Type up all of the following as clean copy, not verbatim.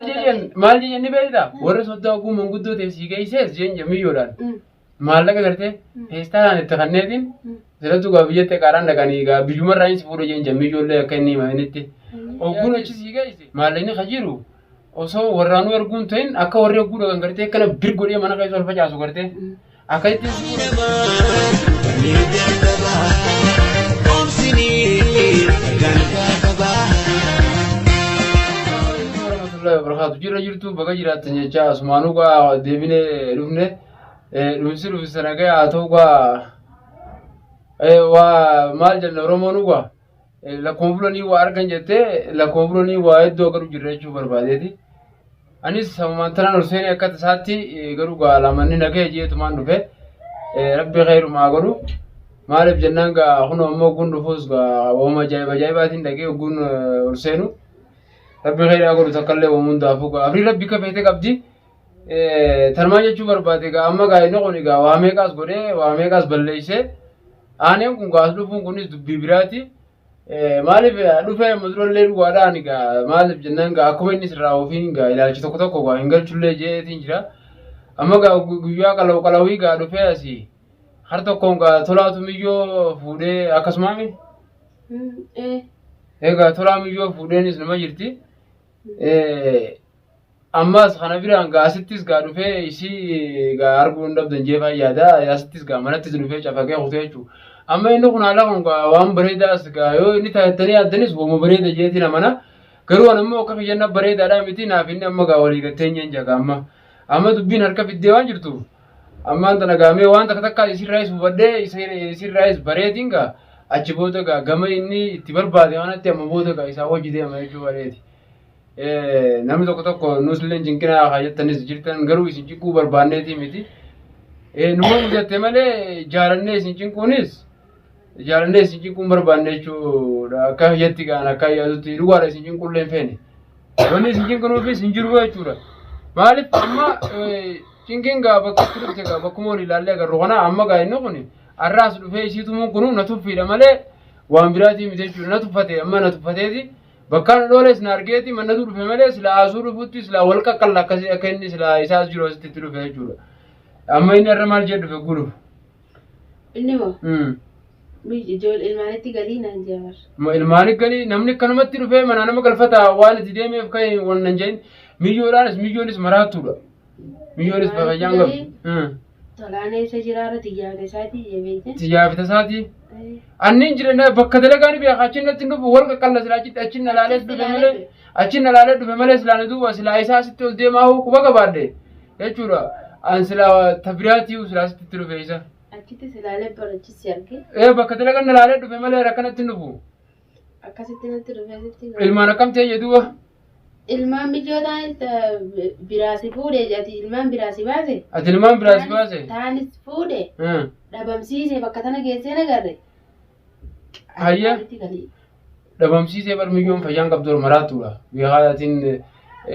maal jenni beektaa warra soddaa oguu manguddoo teessii geessees jeen jamiyyoodhaan maallaqa gartee heestaan itti kanneetiin sirrattu gaa biyyatti qaaraan dhaqanii gaa biyyumarraa inni fuudha jeen jamiyyoollee akka inni himanitti ogguun achi sii geesse maallaqni kajiru osoo warraanuu erguun ta'in akka warri ogguu dhaqan gartee akkana bir godhee mana keessa ol facaasu gartee akka ittiin برخات جرا جرتو بقى جرا تنجا اسمانو قا ديبينه رفنه رفسي رفسنا قا اتو قا وا مال جن رومونو قا لا كومبلوني وا ارغن جته لا كومبلوني وا ادو قرو جرا چو برباديتي اني سمانتران حسين اكت ساتي قرو قا لمن نگه جيت مان دفه ربي خير ما قرو مالب جنان قا هنو مو غون دفوس قا وما جاي بجاي باتين دگه غون حسينو ربي غير أقول تكلم ومن دافوك أبري ربي كفيتك أبدي ترمانية شو بربادي كا أما كاي نقولي كا واميكاس غوري واميكاس بلليسه أنا يوم كون قاسلو فون كونيس ببراتي مالي في لوفة مدرون ليل قاراني كا مالي جنان كا أكو بيني سراوفين كا إلى شتوك توكو كا إنجل شلة جه تيجرا أما كا غيا كلاو كلاوي كا لوفة أسي هرتو كون كا ثلا توميجو فودي أكسمامي كا ثلا ميجو فودي نيس نما جرتي ammas kana biraan gaasittis gaa dhufee isii gaa arguun dhabdan jeefaa yaada yaasittis gaa manattis dhufee cafaqee kutee jechuudha. Amma inni kun haala kun gaa waan bareedaas gaa yoo inni taatanii addanis wooma bareeda jeetiin amana garuu an ammoo akka fiyyanna bareedaadhaa miti naaf inni amma gaa walii gattee nyeen amma dubbiin harka fiddee waan jirtu ammaan tana gaamee waan takka takka isirraayis hubadhee isirraayis bareetiin gaa achi booda gaa gama inni itti barbaade waanatti amma booda gaa isaa hojii deema jechuu bareeti. namni tokko nusleen jinqinaa haajattanis jirtan garuu isin cinquu barbaanneeti miti. Numa mujatte malee jaalannee isin cinquun barbaanne jechuudha. Akka hiyyatti kaan akka yaadutti dhugaadha isin cinquullee hin feene. Wanni isin cinqinuufis hin jiru jechuudha. Maaliif amma cinqiin gaa bakka itti dhufte gaa bakkuma wal ilaallee agarru kana amma gaa inni kun har'aas dhufee isiitumuun kunu na tuffiidha malee waan biraatii miti jechuudha. Na tuffate amma na tuffateeti. Bakkaan dholes na argeeti manna dhufe malee sila asuu dhufutti sila wal qaqqalla akkasii akka inni sila isaas jiru asitti itti dhufe jechuudha. Amma inni irra maal jedhu dhufe guluuf. Inni moo? Ijoollee ilmaanitti galii naan jeemar. Ilmaanitti galii namni akkanumatti dhufee mana nama galfata waan itti deemeef ka'e waan nan jeen miyyoonis maraattuudha. Miyyoonis fayyaan gabu. Tolaanee isa jiraara xiyyaafata isaatii jebeete. Xiyyaafata isaatii. Annin jireenya bakka dalagaan biyaa achinatti dhufu wal qaqqalla sila achin alaalee dhufe malee silaan duuba silaa isaa sitti ol deemaa quba qabaadde jechuudha. An silaa tabiraatii silaa sitti dhufe isa. Achitti silaalee barachisi arge. Bakka dalagaan alaalee dhufe malee rakkanatti dhufu. Akkasitti natti dhufe sitti. Ilmaan akkam ta'e jedhuuba. Ilmaan bijoodhaan biraasi fuudhee jati ilmaan biraasi baase. Ati ilmaan biraasi baase. Taanis fuudhee. Dhabamsiisee bakka tana geessee nagarre. Hayya dhabamsiisee bar miyyoon fayyaan qabdu maraattuudha. Biyyaatiin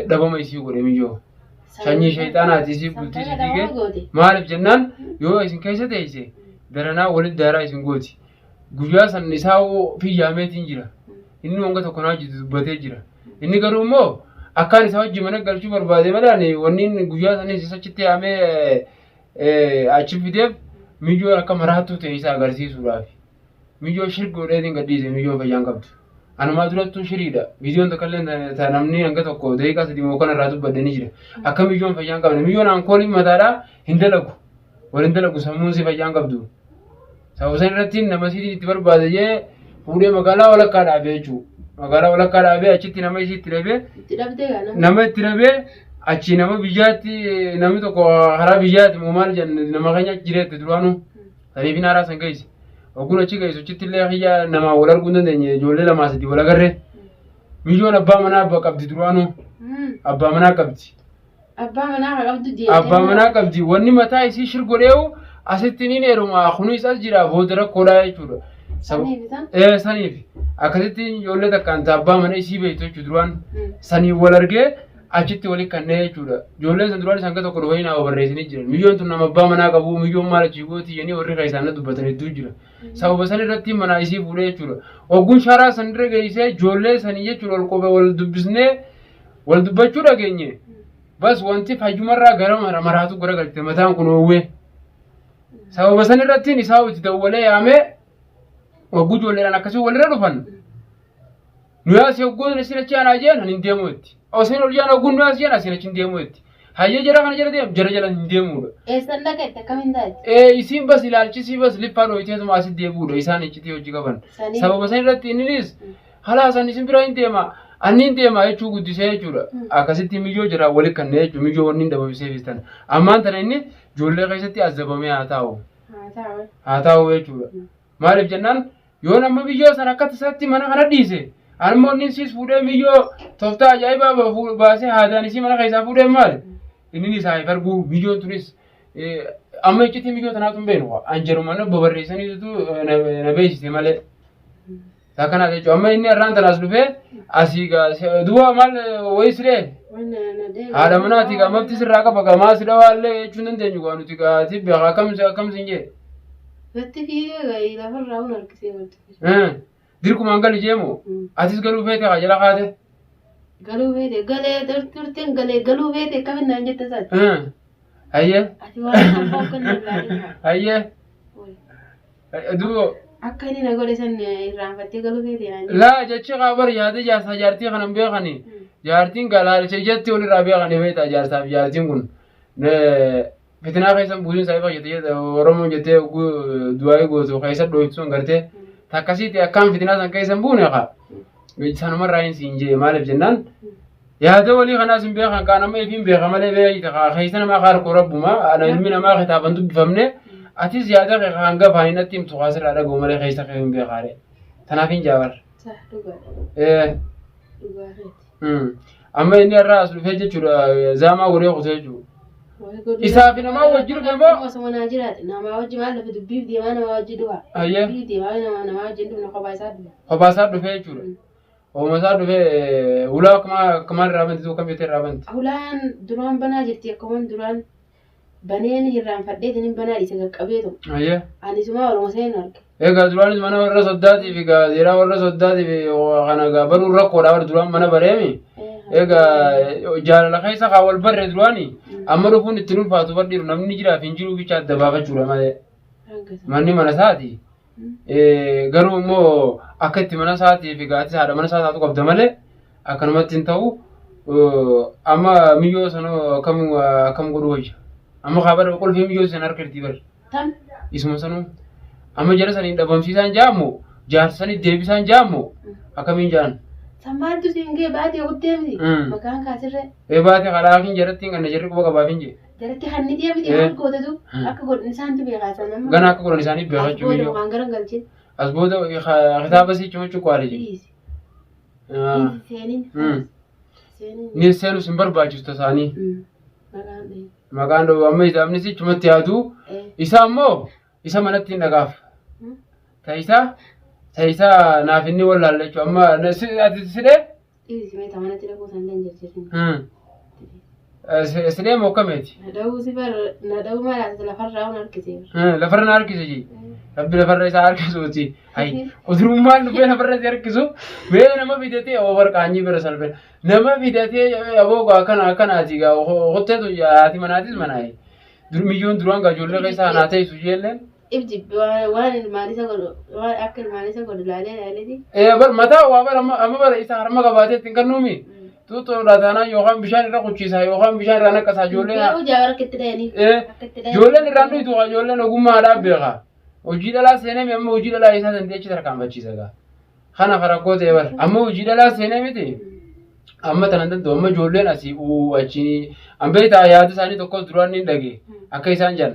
dhabama isii godhe miyyoo. Sanyii shayxaanaati isii bultii isii diigee maaliif jennaan yoo isin keessa teesse daranaa walitti daaraa isin gooti. Guyyaa san isaa fiyyaameetiin jira. Inni wanga tokko naa jiru dubbatee jira. Inni garuu immoo akkaan isa wajji mana galchuu barbaade malaan wanni guyyaa sanis isa achitti haamee achi fideef miyyoon akka maraattuu ta'e isa agarsiisuudhaaf. Miyyoo shirgoodheetiin gadhiise miyyoo fayyaan qabdu. Anumaa durattuu shiriidha. Viidiyoon tokko illee namni hanga tokko daqiiqaa sadii moo kanarraa dubbadanii jira. Akka miyyoon fayyaan qabne miyyoon aankoolii mataadhaa hin dalagu. Wal hin dalagu sammuun si fayyaan qabdu. Sababa san irratti nama isiitiin itti barbaade jee fuudhee magaalaa walakkaa dhaabee jechuudha. Magaalaa walakkaa dhaabee achitti nama isii itti dhabee nama itti dhabee achi nama biyyaatti namni tokko haraa biyyaatti moo maal jenna nama keenya jireetti duraanuu saniifin haaraa san geesse. Oguun achi geessu achitti illee hiyya namaa wal arguu hin dandeenye ijoollee lamaa sadii wal agarree miyyoon abbaa manaa qabdi duraanuu abbaa manaa qabdi. Abbaa manaa qabdi wanni mataa isii shirgodheewu asitti ni heeruma kunis as jira booda rakkoodhaa jechuudha. Saniif akkasitti ijoollee takkaan abbaa mana isii beektu jechuudha duraan saniif wal argee achitti waliin kanneen jechuudha. Ijoolleen san duraan isaan tokko dhufanii naa barreessanii jiran. Miyyoon tun nama abbaa manaa qabu miyyoon maal achi gooti jennee warri kan isaan dubbatan hedduu jira. Sababa san irratti mana isii fuudhee jechuudha. Ogguun shaaraa san irra geessee ijoollee sanii jechuudha ol qophe wal dubbisnee والدبتشو رجعني بس وانتي فجمرة قرام مراتو قرا قلت متان كنوه سوا بس أنا رتيني ساوي تدولي يا عمي وجود ولا أنا كسو ولا رفن ناس يقول نسينا كأنا جانا هنديموت أو سينو جانا يقول ناس جانا سينا هنديموت هاي جرا خنا جرا ديم جرا جرا هنديمود إيسان لك تكمل دايت يسيم بس إلالشي سي بس لفانو يتيز ما سيد ديمود إيسان يشتي وجي كمان سبب بس أنا رتيني نيس خلاص أنا سيم براين ديما أنين ديما يشوف قدي سيجورا أكاسيتي ميجو جرا ولي كنّي جو ميجو ونين دبوا بيسيفستان أما أنت نيني جولة كيستي أزبامي هاتاو يجورا ما عرف جنان يوم أما بيجو سنة كتساتي منا خنا ديسه أنا مونين سيس فوده بيجو تفتا جايبا باسه هذا نسي منا كيسا فوده مال إني ساي فرقو بيجو توريس أما يجتي بيجو تناتم بينه أنجرو منا ببريسني تو نبيش سماله لكن هذا جو أما إني أران تناس لفه أسيقا دوا مال ويسره هذا منا تيجا ما بتسر راكا بقى ما سيدا والله شنن تنجو قانو تيجا تبي كم سنجة بتفيه غير فرعون الكثير ديركم أنقل جيمو أتيس قالوا فيته خجلا خاده قالوا فيته قالوا درتين قالوا فيته كم نانجة تزاد هيا أتوقع فوقنا هيا دو أكاني نقول إنسان إيران فتي قالوا فيته يعني لا جتشي خبر ياده جالس جارتي خنم بيخاني جارتين قالوا شجتي ولا رابيا خاني فيته جارتين كون فتنا خيسان بوزين سايفا جتيه ورمون جتيه دواي غوزو خيسان دويتسون غرتيه تكاسيتي أكام فتنا سان كيسان بونه خا بيجسانو مرة سينجي مالف جنان يا دولي خنا سنبيخ كان ما يفهم بيخ ماله بيجي تخا خيسان ما خار كوربما أنا علمنا ما خطابن دب فهمنه أتي زيادة خانجا فاينة تيم تخاسر على قومله خيسان خيم بيخاره تنافين جاور صح دوباره أما إني الرأس لفيجة شو زاما وريه خسيجو إسافنا ما وجدوا كم واسمه ناجرات نما وجد ما لفت بيف دي ما أنا وجدوها أيه بيف دي ما أنا ما وجدوا من خبازات لفيجة شو ومسار لفيه ولا كمان رابن تدو كم يتر رابن أولان دران بنا جرتي كمان دران بنين هيران فديت إن بنا ليس كبيرهم أيه أنا سمع ولا مسين أرك إيه دران منا ورا صداتي في كذا ورا صداتي في وخنا قبل ورا كورا ور دران منا بريمي إيه جال لخيسة خاول بر دراني أمره فون التنور فاتو بدي نمني جرا فينجرو بيشاد دبابة جورا ماني منا ساتي قالوا مو أكيد منا ساتي في قاتي هذا منا ساتي أتوقف دمله أكنمت تنتهو أما ميجو سنو كم قروج أما خبر بقول في ميجو سنار كرتي بر تام اسمه سنو أما جالس أني دبام سيسان جامو جالسني ديبسان جامو أكمل جان سمعت سينجي بعد يقدمني مكان كاسره بعد خلاصين جرتين كنا جرك بقى بافينجي جرتي خنّي دي أبدي أقول كودة أكو قول إنسان تبي غاسل نما غنا أكو قول إنساني بيها أسبوع وانغران قلتين أسبوع ده خطاب بس يجمع شو قارجي سينين نيسانو سنبر باجوس تساني مكان ده أما إذا أمني سي جمع تيادو إسا منتي نقاف تايسا نافني ولا لا شو أما نسيده سمعت أنا تلقوا سندن جرتين سلام وكمتي نداو سفر نداو ما لا تلفر راون الكثير لفرنا أركزي ربي لفر إذا أركزوتي هاي ودروم ما نبي لفر إذا أركزو بين ما بديتي أو برك عني برسال بين نما بديتي أبو كان أتيجا وخطة تو يا أتي مناتيز مناي مليون دروان كجولة كيسا ناتي سويلن إبجي وان الماليسا كله وان أكل الماليسا كله لا دي بر متى وابر أما بر إذا هرما كباتي تنكرنومي تو راتانا يوخام بيشان راكوتشيسا يوخام بيشان رانا كسا جولة يا وجاور كتداني جولة نراندو يتوقع جولة نقوم على بيها وجيدا لا سنة مي وجيدا لا إنسان تندي أشتري كام بتشيسا خانا خراكوت يبر أما وجيدا لا سنة متى أما تنادن دو أما جولة ناسي وأشيني أم بيتا يادو ساني تكوس دراني لقي أكيسان جان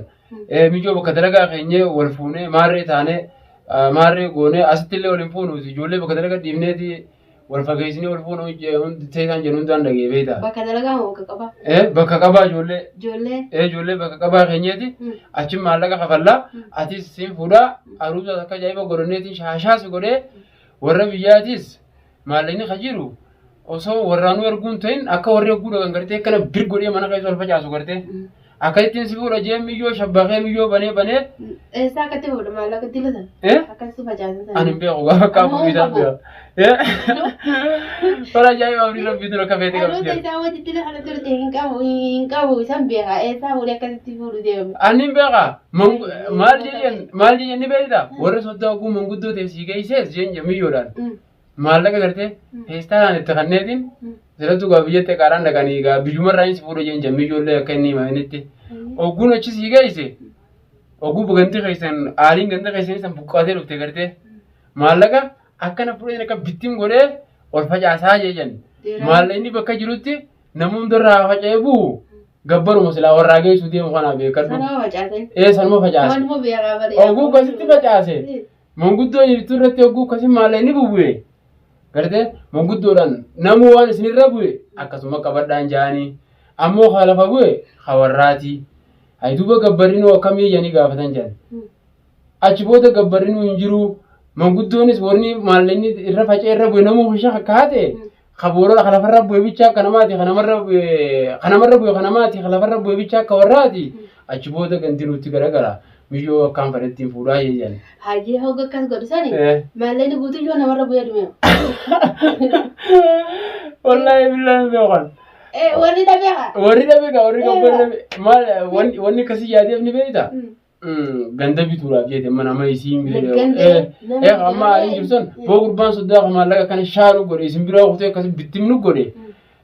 ميجو بكترجع خيني والفونه ماري ثاني ماري غوني أستيل والفونه جولة بكترجع ديمني دي والفقيسني والفونه هون تيسان جنون دان لقي بيتا بكترجع هو ككبا بككبا جولة جولة بككبا خيني دي أشيم مالك خفلا أتيس سين فودا أروزا تكا جايبا غورني تين شاشاس غوري ورا بيجاتيس ماليني خجيرو osoo warraanuu erguun ta'in akka warri erguu dhagan gartee kana bir godhee mana keessa ol facaasu gartee Akkasittiin si fuudha jee miyyoo shabbakee miyyoo banee. Eessaa akkatti fuudha maallaqa itti latan? Akkasitti facaasan sana. Ani hin beeku gaafa qabu bitaan beeku. Bara ajaa'iba abdii rabbii dura kafeete qabdi. Haalota isaa wajjitti lafa turte hin qabu isaan beeka eessaa fuudhee akkasitti fuudhu deemu. Ani hin beeka maal jeen ni beekta warra soddaa oguu manguddoo ta'e sii geessees jeen miyyoodhaan. Maallaqa gartee feestaadhaan itti kanneetiin sirrattuu gaa biyyatti qaaraan dhaqanii gaa biyyumarraa inni si fuudha jeen jammii ijoollee akka inni himanitti. Ogguun achi sii geesse ogguu gantii keessan aaliin gantii keessan san buqqaatee dhufte gartee maallaqa akkana fuudhee akka bittiin godhee ol facaasaa jeejan maalla inni bakka jirutti namni hundarraa faca'ee bu'u gabbaruma silaa warraa geessu deemu kanaa beekadhu. Sanuma facaase. Sanuma facaase. Ogguu akkasitti facaase manguddoo jirtu irratti ogguu akkasii maalla inni bubu'e gartee manguddoodhaan namuu waan isinirra bu'e akkasuma qabadhaan ja'anii ammoo lafa bu'e hawarraati. Duuba gabbarrinuu akkamii jedhanii gaafatan jedhan. Achi booda gabbarrinuu hin jiru manguddoonis warri maallinni irra faca'ee irra bu'e namuu bishaan akka haate kaboora lafarra bu'e bicha akka namaati kanamarra bu'e kanamaati lafarra bu'e bicha akka warraati achi booda gantinuutti garagara miyyoo akkaan fadhattiin fuudhaa jedhan. Haajii hogga akkas godhu sani maallinni guutuu yoo namarra bu'ee dhume. Wallaahi billaan beekan. Warri dhabeeka. Warri gabbarri wanni akkasii yaadeef ni beektaa? Ganda bituudhaaf jeete mana amma isiin bilee amma aliin jirtan boo gurbaan soddaa maallaqa kana shaanu godhe isin biraa kutee akkasii bittimnu godhe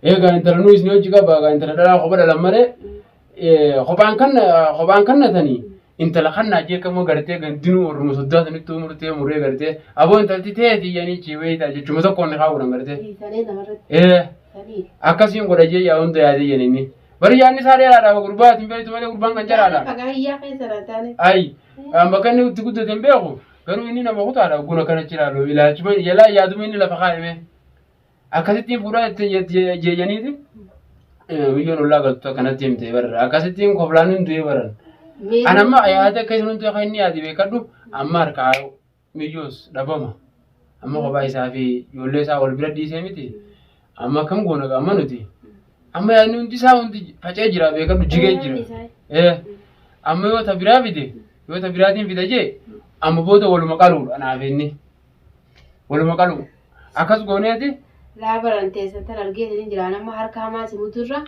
eegaa intala nuu isin hojii qaba egaa intala dhalaa kopha dhalan malee kophaan kannatanii intala kannaa jeekamoo gartee gandinuu orma soddaa sanitti umurtee muree gartee aboo intalti teeti yanii chiibeetaa jechuma tokkoon ni kaawudan gartee akkasiin godha jee yaa hunda yaadee jenini. Bari yaadni isaa dheeraadha gurbaatiin beektu malee gurbaan kan jaraadha. Fagaayyaa keessa taane. Ayi bakka inni itti guddate hin beeku garuu inni nama kutaadha guna kana jiraalu ilaalchuma jalaa yaaduma inni lafa kaa'ime akkasittiin fuudhaa itti jeeyaniiti biyyoon ollaa galtu akkanatti himte barra akkasittiin koflaan hin du'e baran. Anamma yaada akka isin hundi akka inni yaadi beekadhu amma harkaa miyyoos dhabama amma kophaa isaa fi ijoollee isaa wal bira dhiisee miti amma kam goona amma nuti. Amma yaadni hundi isaa hundi faca'ee jira beekadhu jigee jira. Amma yoo tabiraa fide yoo tabiraatiin fide jee amma booda waluma qaluudha anaaf inni waluma qalu akkas gooneeti. Laabaran teessan argeetiin jira nama harka hamaa si muturra.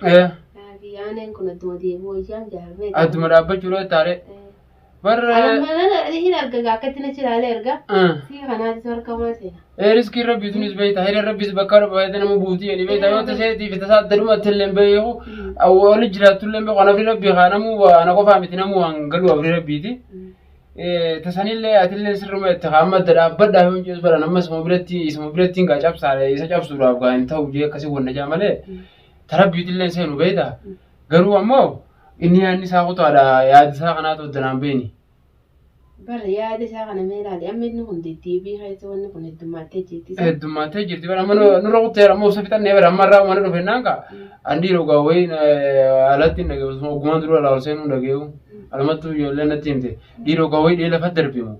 Yaaneen kun adduma deemuu ijaan jaalame. Adduma dhaabbachuudha taare. Barra. Hin argaa akkatti na chilaalee erga. Si kanaati harka hamaa seena. Riskii rabbiitunis beektaa hiriira rabbiis bakka baay'ee nama buutii jedhee beektaa yoo taseetiif tasaa addanumatti illee beeku wali jiraattu illee beeku anafri rabbii kaanamuu ana qofaa miti namuu hangaluu afri rabbiiti. Tasanillee atillee sirruma itti hamma dhaabbadhaa yoo hin bara nammas isuma biratti hin cabsaadha isa cabsuudhaaf gaa hin ta'u jee akkasii wanna jaa malee tarabbiitillee seenu beektaa garuu ammoo inni yaadni isaa kutaadha yaadni isaa kanaatu oddanaan beeni. Bara yaada isaa kana meelaadhi amma inni kun deddeebii keessa wanni kun heddummaatee jirti. Heddummaatee jirti bara amma nurra kutteera amma obsa fixannee bara amma irraa mana dhufe naanka andii rogaa wayi alatti hin dhageessu ogumaan dura laa olseenuu hin dhageewu alumattuu ijoollee natti himte dhiirogaa wayi dhee lafa darbimu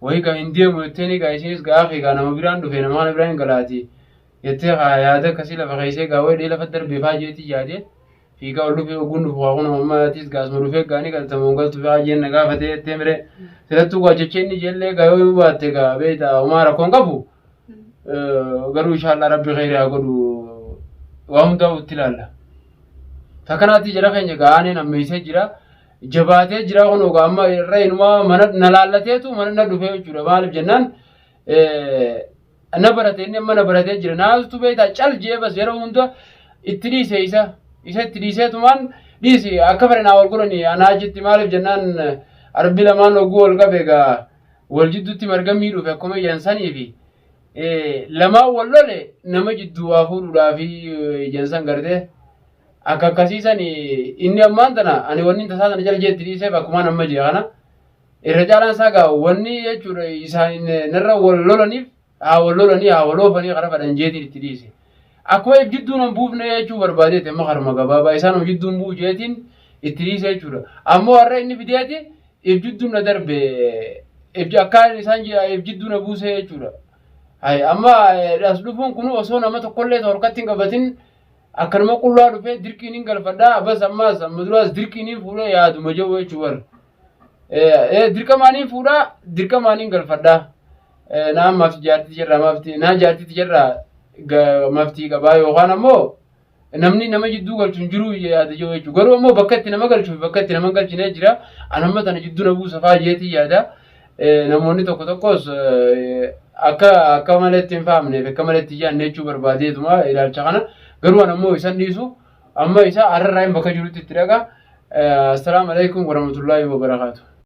wayi gaa hin deemu jettee gaa isinis gaa akhi gaa nama biraan dhufe nama kana biraan hin galaati jettee yaada akkasii lafa keessee gaa wayi dhee lafa darbeefaa jeetii yaadee fiigaa ol dhufee oguun dhufu waa kun ammaatis gaasuma dhufee gaanii galtamuun galtu faa jeenna gaafatee jettee miree sirattuu waa jechee inni ijeellee gaa yoo baatte gaa beektaa homaa rakkoon qabu garuu inshaallah rabbi khayrii haa godhu waa hundaa itti ilaalla. Takkanaatti jala keenya gaaneen ammeessee jira jabaatee jira kun ogaa amma irra inumaa mana na laallateetu mana na dhufee jechuudha maaliif jennaan na baratee inni amma na baratee jira naastu beektaa cal jee bas yeroo hunda itti dhiise isa itti dhiiseetumaan dhiisi akka fedhan haa wal godhani anaa jetti maaliif jennaan arbi lamaan oguu wal qabe egaa wal jidduutti marga miidhuuf akkuma ijaansanii fi lamaan wal lole nama jidduu waa fuudhuudhaafi ijaansan gartee akka akkasiisan inni ammaan tana ani wanni tasaa sana jala jeetti dhiiseef akkumaan amma jee kana irra caalaan isaa gaa wanni jechuudha isaan narra wal lolaniif haa wal lolanii haa wal oofanii kara fedhan jeetiin itti dhiise. Akkuma ibjidduun hin buufne jechuu barbaadeeti amma karma gabaabaa isaan ibjidduun bu'u jeetiin itti dhiise jechuudha. Ammoo har'a inni fideeti ibjidduun na darbe akkaan isaan ibjidduun na buuse jechuudha. Amma as dhufuun kun osoo nama tokkollee torkatti hin qabatin akkanuma qullaa dhufee dirqiin hin galfadhaa bas ammaas amma duraas dirqiin hin fuudhee yaaduma jiru jechuudha. Dirqamaaniin fuudhaa dirqamaaniin galfadhaa. Naan mafti jaartii jirra mafti naan jaartiitti jirra maftii qabaa yookaan ammoo namni nama jidduu galchuun jiru yaada jiru jechuudha. Garuu ammoo bakka itti nama galchuuf bakka itti nama galchinee jira. Anamma tana jidduu na buusa fa'aa jeetii yaada. Namoonni tokko tokkos akka malee itti hin faamneef akka malee itti yaadne jechuu barbaadeetuma ilaalcha kana. Garuu ammoo isan dhiisu amma isa hararraa hin bakka jirutti itti dhaqa. Assalaamu alaikum warahmatullaahi wabarakaatu.